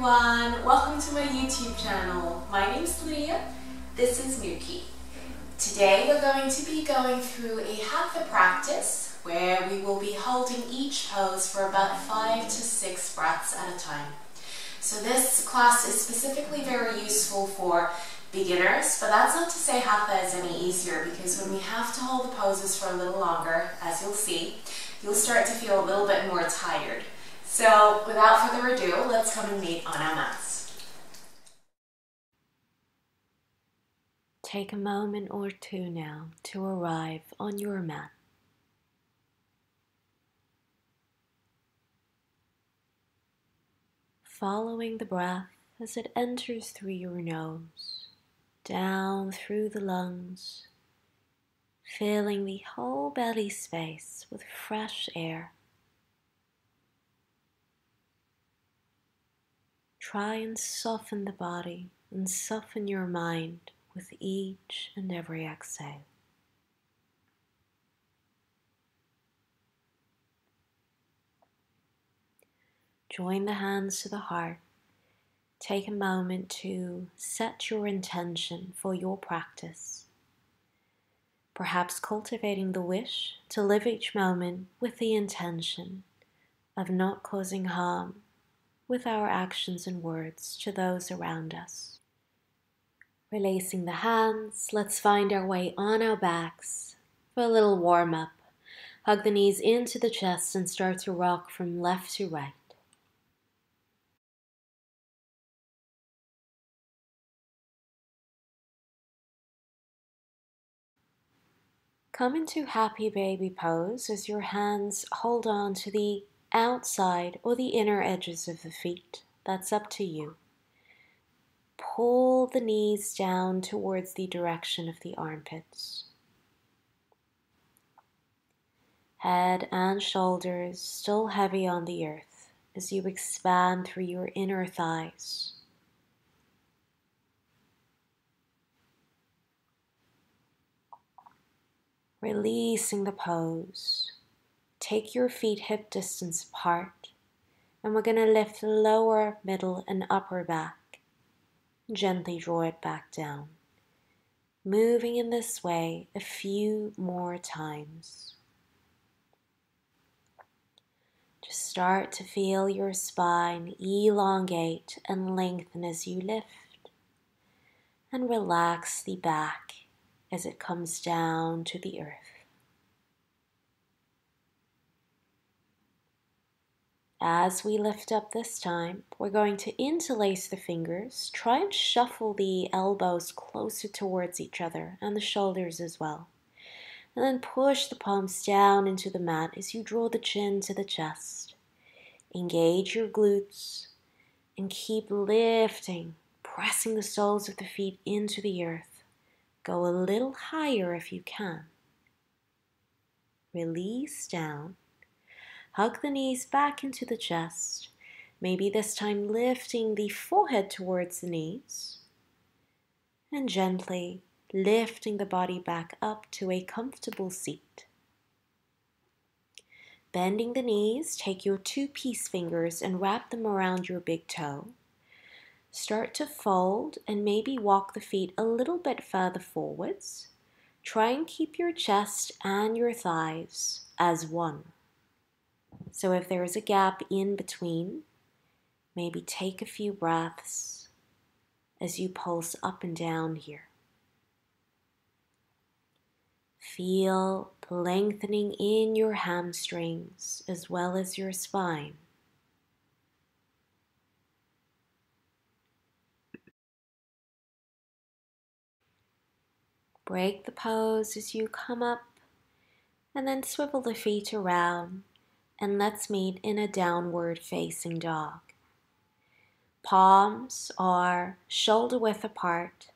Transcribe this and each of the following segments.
everyone, welcome to my YouTube channel. My name is Lydia, this is Nuki. Today we're going to be going through a Hatha practice where we will be holding each pose for about 5 to 6 breaths at a time. So this class is specifically very useful for beginners, but that's not to say Hatha is any easier, because when we have to hold the poses for a little longer, as you'll see, you'll start to feel a little bit more tired. So without further ado, let's come and meet on our mats. Take a moment or two now to arrive on your mat. Following the breath as it enters through your nose, down through the lungs, filling the whole belly space with fresh air. Try and soften the body and soften your mind with each and every exhale. Join the hands to the heart. Take a moment to set your intention for your practice. Perhaps cultivating the wish to live each moment with the intention of not causing harm with our actions and words to those around us. Releasing the hands, let's find our way on our backs for a little warm-up. Hug the knees into the chest and start to rock from left to right. Come into happy baby pose as your hands hold on to the outside or the inner edges of the feet. That's up to you. Pull the knees down towards the direction of the armpits. Head and shoulders still heavy on the earth as you expand through your inner thighs. Releasing the pose. Take your feet hip distance apart, and we're going to lift the lower, middle, and upper back. Gently draw it back down. Moving in this way a few more times. Just start to feel your spine elongate and lengthen as you lift, and relax the back as it comes down to the earth. As we lift up this time, we're going to interlace the fingers. Try and shuffle the elbows closer towards each other and the shoulders as well. And then push the palms down into the mat as you draw the chin to the chest. Engage your glutes and keep lifting, pressing the soles of the feet into the earth. Go a little higher if you can. Release down. Hug the knees back into the chest, maybe this time lifting the forehead towards the knees, and gently lifting the body back up to a comfortable seat. Bending the knees, take your 2 peace fingers and wrap them around your big toe. Start to fold and maybe walk the feet a little bit further forwards. Try and keep your chest and your thighs as one. So if there is a gap in between, maybe take a few breaths as you pulse up and down here. Feel the lengthening in your hamstrings as well as your spine. Break the pose as you come up and then swivel the feet around. And let's meet in a downward facing dog. Palms are shoulder width apart,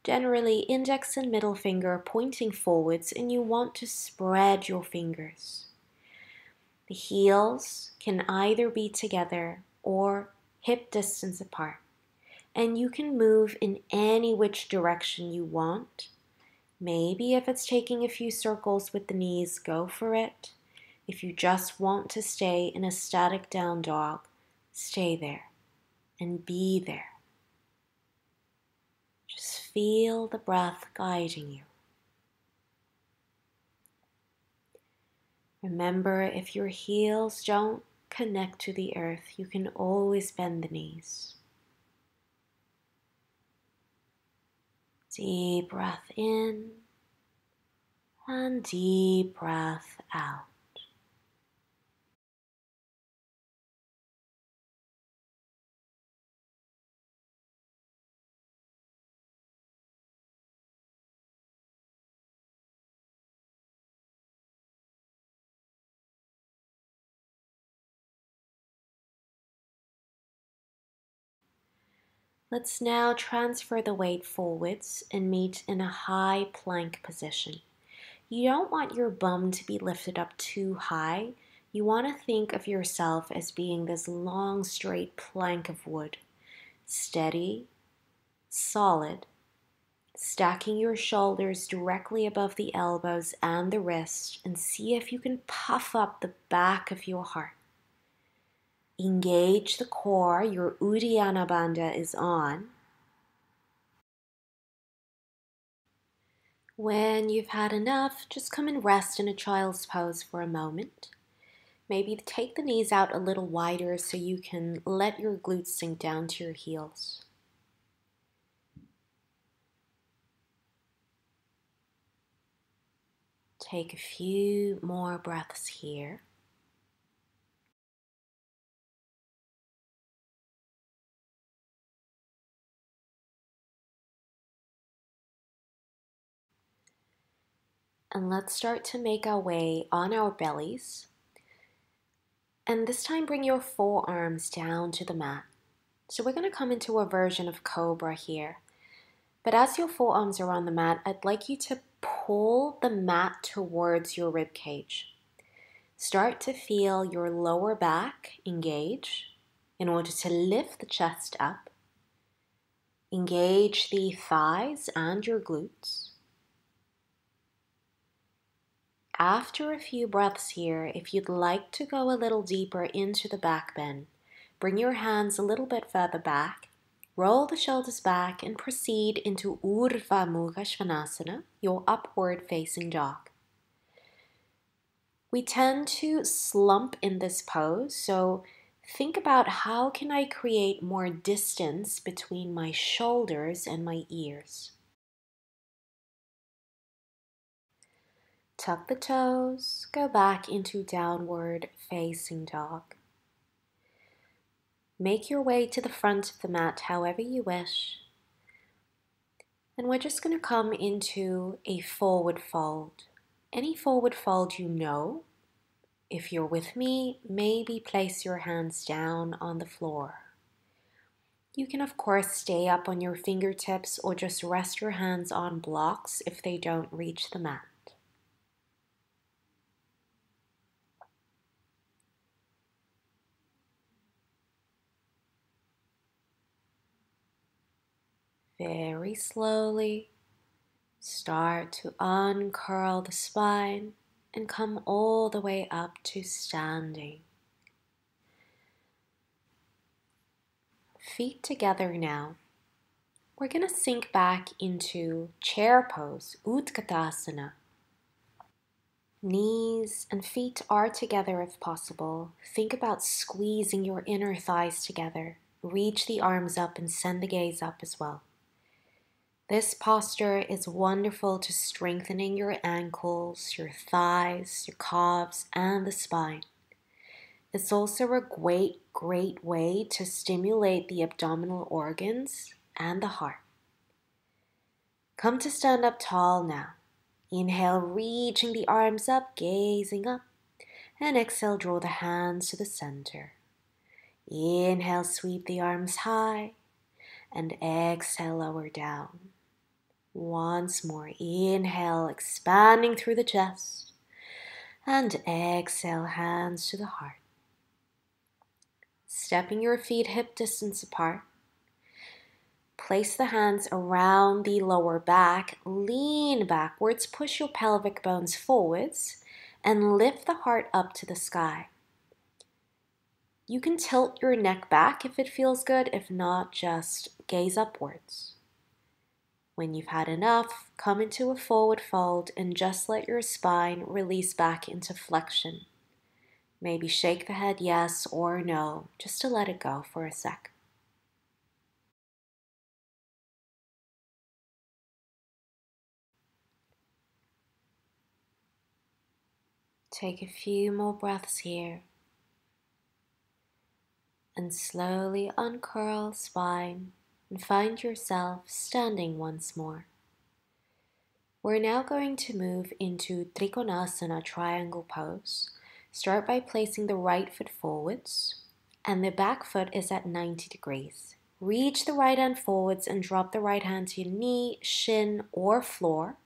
generally index and middle finger pointing forwards, and you want to spread your fingers. The heels can either be together or hip distance apart, and you can move in any which direction you want. Maybe if it's taking a few circles with the knees, go for it. If you just want to stay in a static down dog, stay there. and be there. Just feel the breath guiding you. Remember, if your heels don't connect to the earth, you can always bend the knees. Deep breath in and deep breath out. Let's now transfer the weight forwards and meet in a high plank position. You don't want your bum to be lifted up too high. You want to think of yourself as being this long, straight plank of wood. Steady, solid, stacking your shoulders directly above the elbows and the wrist, and see if you can puff up the back of your heart. Engage the core, your Uddiyana Bandha is on. When you've had enough, just come and rest in a child's pose for a moment. Maybe take the knees out a little wider so you can let your glutes sink down to your heels. Take a few more breaths here. And let's start to make our way on our bellies. And this time bring your forearms down to the mat. So we're going to come into a version of cobra here. But as your forearms are on the mat, I'd like you to pull the mat towards your rib cage. Start to feel your lower back engage in order to lift the chest up. Engage the thighs and your glutes. After a few breaths here, if you'd like to go a little deeper into the back bend, bring your hands a little bit further back, roll the shoulders back, and proceed into Urdhva Mukha Svanasana, your upward facing dog. We tend to slump in this pose, so think about how can I create more distance between my shoulders and my ears. Tuck the toes, go back into downward facing dog. Make your way to the front of the mat however you wish. And we're just going to come into a forward fold. Any forward fold you know. If you're with me, maybe place your hands down on the floor. You can of course stay up on your fingertips or just rest your hands on blocks if they don't reach the mat. Very slowly, start to uncurl the spine and come all the way up to standing. Feet together now. We're going to sink back into chair pose, Utkatasana. Knees and feet are together if possible. Think about squeezing your inner thighs together. Reach the arms up and send the gaze up as well. This posture is wonderful to strengthening your ankles, your thighs, your calves, and the spine. It's also a great way to stimulate the abdominal organs and the heart. Come to stand up tall now. Inhale, reaching the arms up, gazing up. And exhale, draw the hands to the center. Inhale, sweep the arms high. And exhale, lower down. Once more, inhale, expanding through the chest. And exhale, hands to the heart. Stepping your feet hip distance apart. Place the hands around the lower back, lean backwards, push your pelvic bones forwards, and lift the heart up to the sky. You can tilt your neck back if it feels good. If not, just gaze upwards. When you've had enough, come into a forward fold and just let your spine release back into flexion. Maybe shake the head yes or no, just to let it go for a sec. Take a few more breaths here and slowly uncurl spine and find yourself standing once more. We're now going to move into Konasana triangle pose. Start by placing the right foot forwards and the back foot is at 90 degrees. Reach the right hand forwards and drop the right hand to your knee, shin, or floor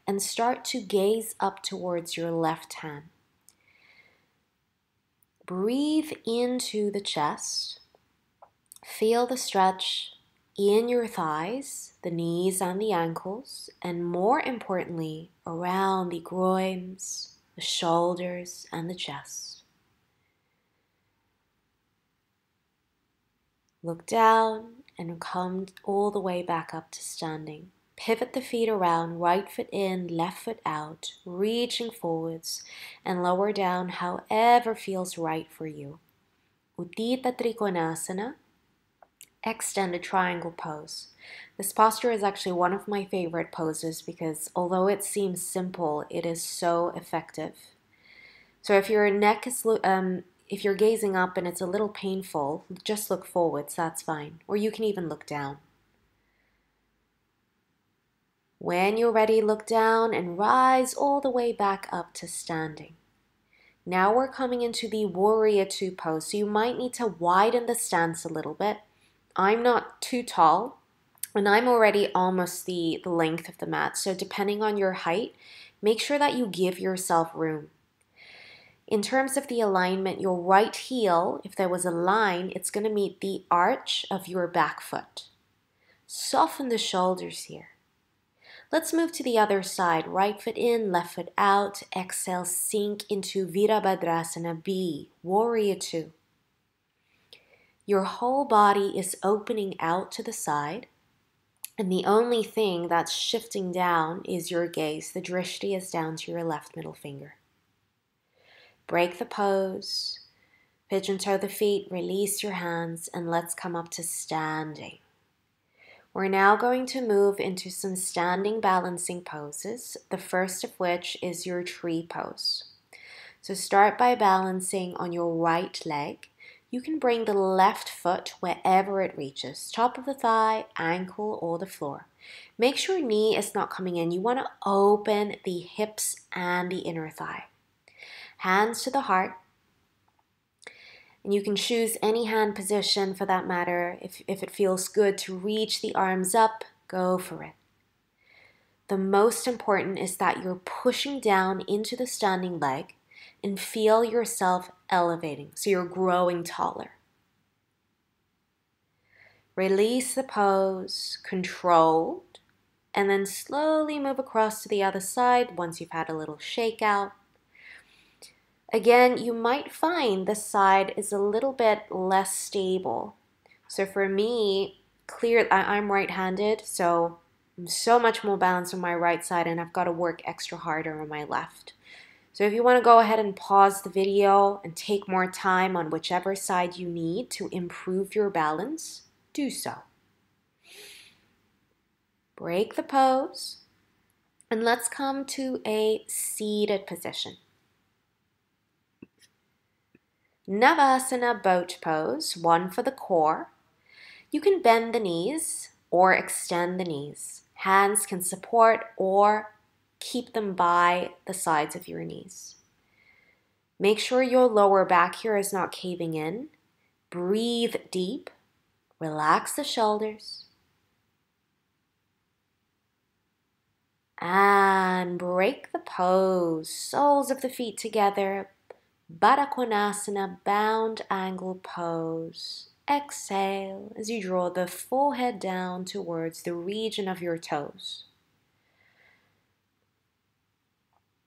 and start to gaze up towards your left hand. Breathe into the chest. Feel the stretch in your thighs, the knees and the ankles, and more importantly, around the groins, the shoulders, and the chest. Look down and come all the way back up to standing. Pivot the feet around, right foot in, left foot out, reaching forwards and lower down however feels right for you. Utkatasana Konasana, extended triangle pose. This posture is actually one of my favorite poses because although it seems simple, it is so effective. So if your neck is, if you're gazing up and it's a little painful, just look forwards, that's fine. Or you can even look down. When you're ready, look down and rise all the way back up to standing. Now we're coming into the warrior two pose, so you might need to widen the stance a little bit. I'm not too tall, and I'm already almost the length of the mat, so depending on your height, make sure that you give yourself room. In terms of the alignment, your right heel, if there was a line, it's going to meet the arch of your back foot. Soften the shoulders here. Let's move to the other side. Right foot in, left foot out. Exhale, sink into Virabhadrasana B, Warrior Two. Your whole body is opening out to the side, and the only thing that's shifting down is your gaze. The drishti is down to your left middle finger. Break the pose, pigeon toe the feet, release your hands, and let's come up to standing. We're now going to move into some standing balancing poses, the first of which is your tree pose. So start by balancing on your right leg. You can bring the left foot wherever it reaches, top of the thigh, ankle, or the floor. Make sure knee is not coming in. You want to open the hips and the inner thigh. Hands to the heart. And you can choose any hand position for that matter. If it feels good to reach the arms up, go for it. The most important is that you're pushing down into the standing leg and feel yourself elevating, so you're growing taller. Release the pose, controlled, and then slowly move across to the other side once you've had a little shakeout. Again, you might find this side is a little bit less stable. So for me, I'm right-handed, so I'm so much more balanced on my right side and I've got to work extra harder on my left. So if you want to go ahead and pause the video and take more time on whichever side you need to improve your balance, do so. Break the pose and let's come to a seated position. Shavasana boat pose, one for the core. You can bend the knees or extend the knees. Hands can support or keep them by the sides of your knees. Make sure your lower back here is not caving in. Breathe deep. Relax the shoulders. And break the pose. Soles of the feet together. Baddha Konasana, bound angle pose. Exhale as you draw the forehead down towards the region of your toes.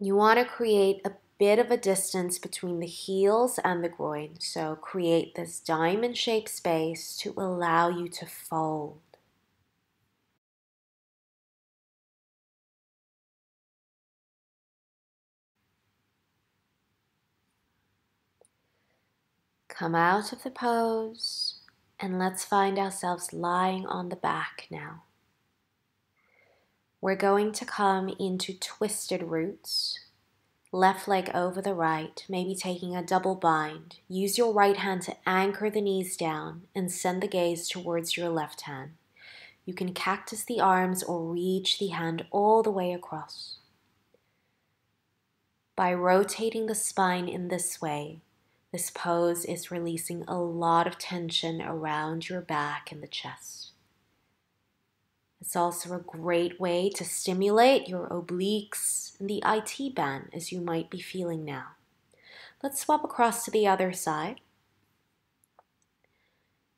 You want to create a bit of a distance between the heels and the groin. So create this diamond-shaped space to allow you to fold. Come out of the pose and let's find ourselves lying on the back now. We're going to come into twisted roots. Left leg over the right, maybe taking a double bind. Use your right hand to anchor the knees down and send the gaze towards your left hand. You can cactus the arms or reach the hand all the way across. By rotating the spine in this way, this pose is releasing a lot of tension around your back and the chest. It's also a great way to stimulate your obliques and the IT band as you might be feeling now. Let's swap across to the other side.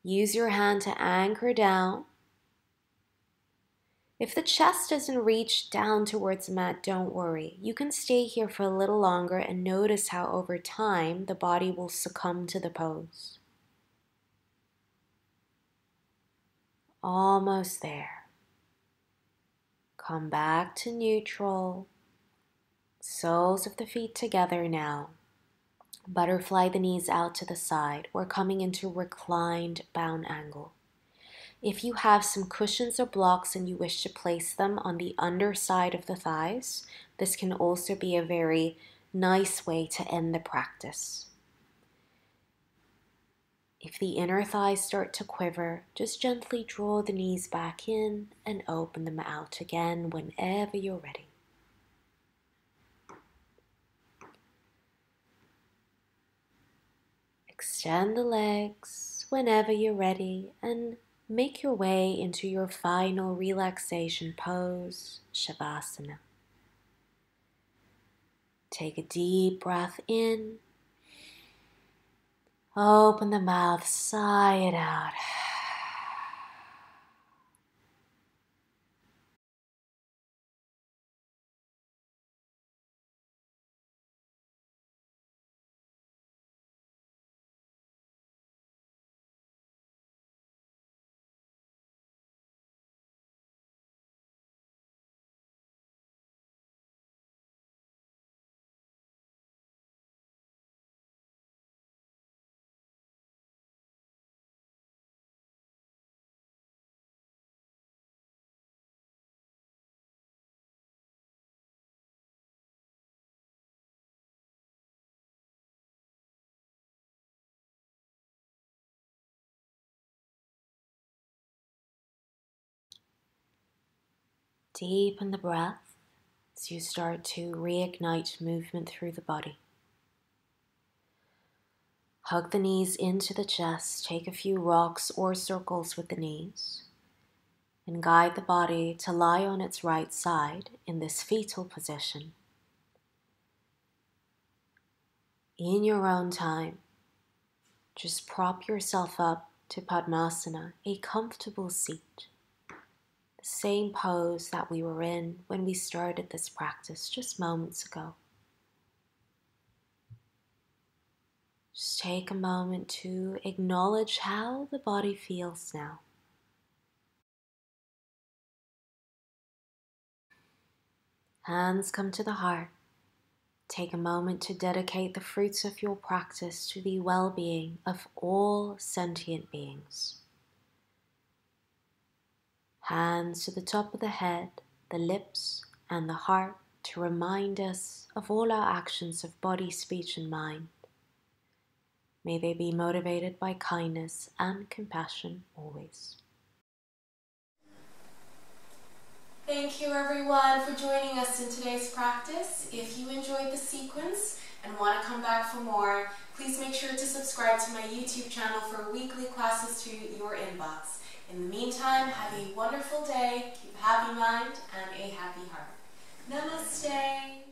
Use your hand to anchor down. If the chest doesn't reach down towards the mat, don't worry. You can stay here for a little longer and notice how over time the body will succumb to the pose. Almost there. Come back to neutral. Soles of the feet together now. Butterfly the knees out to the side. We're coming into reclined bound angle. If you have some cushions or blocks and you wish to place them on the underside of the thighs, this can also be a very nice way to end the practice. If the inner thighs start to quiver, just gently draw the knees back in and open them out again whenever you're ready. Extend the legs whenever you're ready and make your way into your final relaxation pose, Shavasana. Take a deep breath in. Open the mouth, sigh it out. Deepen the breath as you start to reignite movement through the body. Hug the knees into the chest, take a few rocks or circles with the knees, and guide the body to lie on its right side in this fetal position. In your own time, just prop yourself up to Padmasana, a comfortable seat. The same pose that we were in when we started this practice just moments ago. Just take a moment to acknowledge how the body feels now. Hands come to the heart. Take a moment to dedicate the fruits of your practice to the well-being of all sentient beings. Hands to the top of the head, the lips, and the heart to remind us of all our actions of body, speech, and mind. May they be motivated by kindness and compassion always. Thank you everyone for joining us in today's practice. If you enjoyed the sequence and want to come back for more, please make sure to subscribe to my YouTube channel for weekly classes to your inbox. In the meantime, have a wonderful day, keep a happy mind and a happy heart. Namaste.